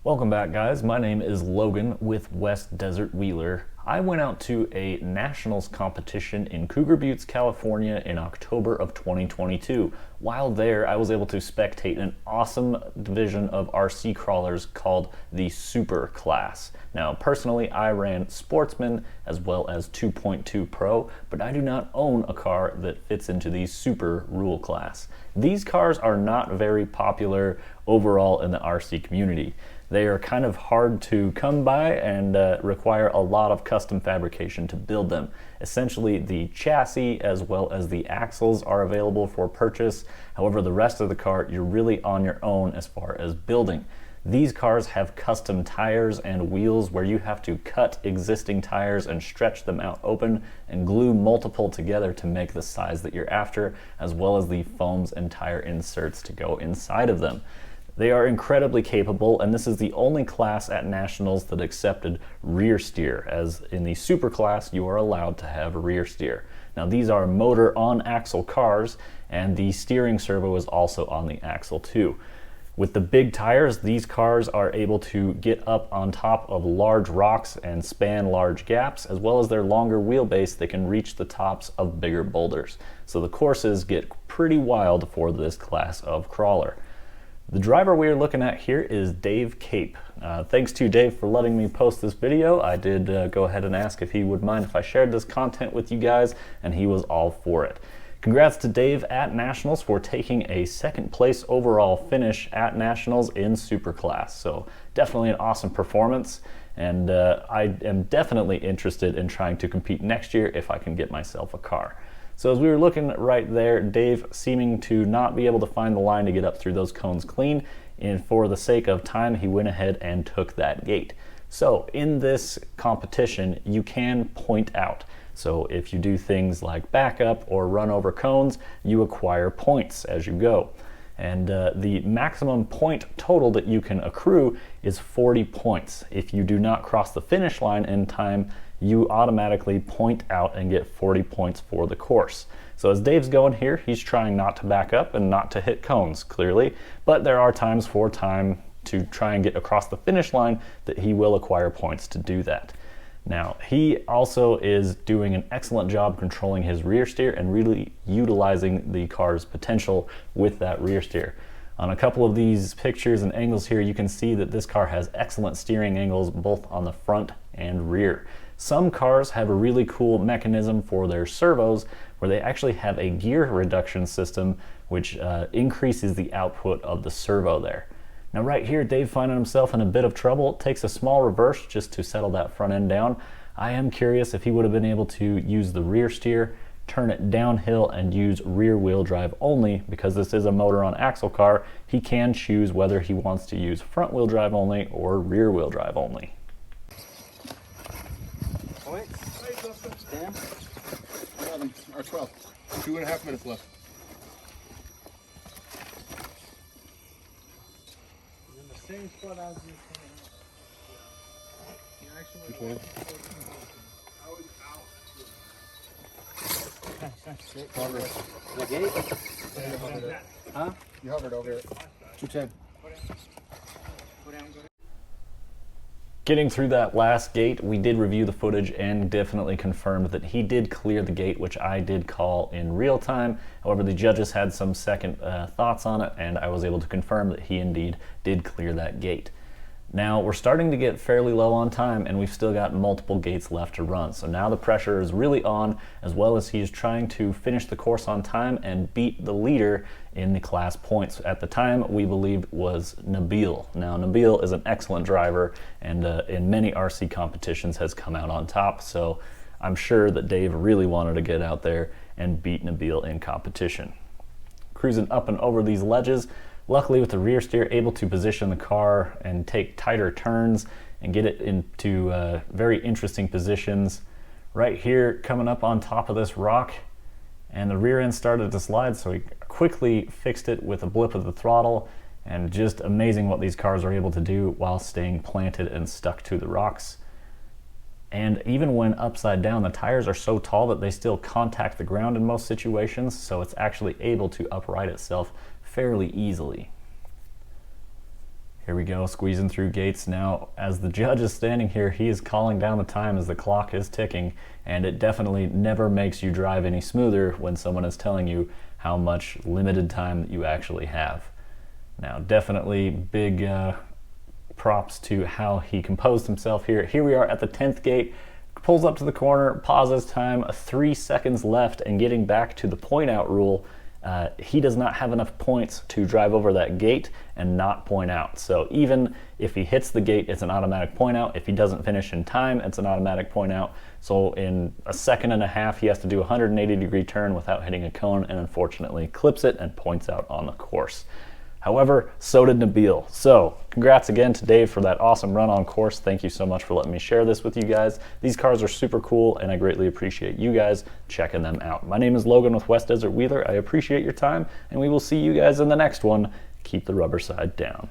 Welcome back, guys. My name is Logan with West Desert Wheeler. I went out to a nationals competition in Cougar Buttes, California in October of 2022. While there, I was able to spectate an awesome division of RC crawlers called the Super class. Now, personally, I ran Sportsman as well as 2.2 Pro, but I do not own a car that fits into the Super rule class. These cars are not very popular overall in the RC community. They are kind of hard to come by and require a lot of custom fabrication to build them. Essentially, the chassis as well as the axles are available for purchase. However, the rest of the car, you're really on your own as far as building. These cars have custom tires and wheels where you have to cut existing tires and stretch them out open and glue multiple together to make the size that you're after, as well as the foams and tire inserts to go inside of them. They are incredibly capable, and this is the only class at nationals that accepted rear steer, as in the super class you are allowed to have rear steer. Now, these are motor on axle cars, and the steering servo is also on the axle too. With the big tires, these cars are able to get up on top of large rocks and span large gaps, as well as their longer wheelbase, they can reach the tops of bigger boulders. So the courses get pretty wild for this class of crawler. The driver we are looking at here is Dave Cape. Thanks to Dave for letting me post this video. I did go ahead and ask if he would mind if I shared this content with you guys, and he was all for it. Congrats to Dave at Nationals for taking a second place overall finish at Nationals in Super Class. So definitely an awesome performance, and I am definitely interested in trying to compete next year if I can get myself a car. So as we were looking right there, Dave seeming to not be able to find the line to get up through those cones clean, and for the sake of time, he went ahead and took that gate. So in this competition, you can point out. So if you do things like back up or run over cones, you acquire points as you go. And the maximum point total that you can accrue is 40 points. If you do not cross the finish line in time, you automatically point out and get 40 points for the course. So as Dave's going here, he's trying not to back up and not to hit cones, clearly, but there are times for time to try and get across the finish line that he will acquire points to do that. Now, he also is doing an excellent job controlling his rear steer and really utilizing the car's potential with that rear steer. On a couple of these pictures and angles here, you can see that this car has excellent steering angles both on the front and rear. Some cars have a really cool mechanism for their servos where they actually have a gear reduction system which increases the output of the servo there. Now right here, Dave finding himself in a bit of trouble. It takes a small reverse just to settle that front end down. I am curious if he would have been able to use the rear steer, turn it downhill, and use rear wheel drive only. Because this is a motor on axle car, he can choose whether he wants to use front wheel drive only or rear wheel drive only. Stand. 11 or 12. 2.5 minutes left. In the same spot as you Which way? I was out. Hover. The gate? Huh? You hovered over it. 210. Getting through that last gate, we did review the footage and definitely confirmed that he did clear the gate, which I did call in real time. However, the judges had some second thoughts on it, and I was able to confirm that he indeed did clear that gate. Now, we're starting to get fairly low on time, and we've still got multiple gates left to run. So now the pressure is really on, as well as he's trying to finish the course on time and beat the leader in the class points. At the time, we believed was Nabil. Now, Nabil is an excellent driver, and in many RC competitions has come out on top. So I'm sure that Dave really wanted to get out there and beat Nabil in competition. Cruising up and over these ledges, luckily with the rear steer, able to position the car and take tighter turns and get it into very interesting positions. Right here, coming up on top of this rock, and the rear end started to slide, so he quickly fixed it with a blip of the throttle, and just amazing what these cars are able to do while staying planted and stuck to the rocks. And even when upside down, the tires are so tall that they still contact the ground in most situations, so it's actually able to upright itself fairly easily. Here we go, squeezing through gates. Now, as the judge is standing here, he is calling down the time as the clock is ticking, and it definitely never makes you drive any smoother when someone is telling you how much limited time that you actually have. Now, definitely big props to how he composed himself here. Here we are at the 10th gate, pulls up to the corner, pauses time, 3 seconds left, and getting back to the point out rule, he does not have enough points to drive over that gate and not point out. So even if he hits the gate, it's an automatic point out. If he doesn't finish in time, it's an automatic point out. So in a second and a half, he has to do a 180-degree turn without hitting a cone, and unfortunately clips it and points out on the course. However, so did Nabil. So congrats again to Dave for that awesome run on course. Thank you so much for letting me share this with you guys. These cars are super cool, and I greatly appreciate you guys checking them out. My name is Logan with West Desert Wheeler. I appreciate your time, and we will see you guys in the next one. Keep the rubber side down.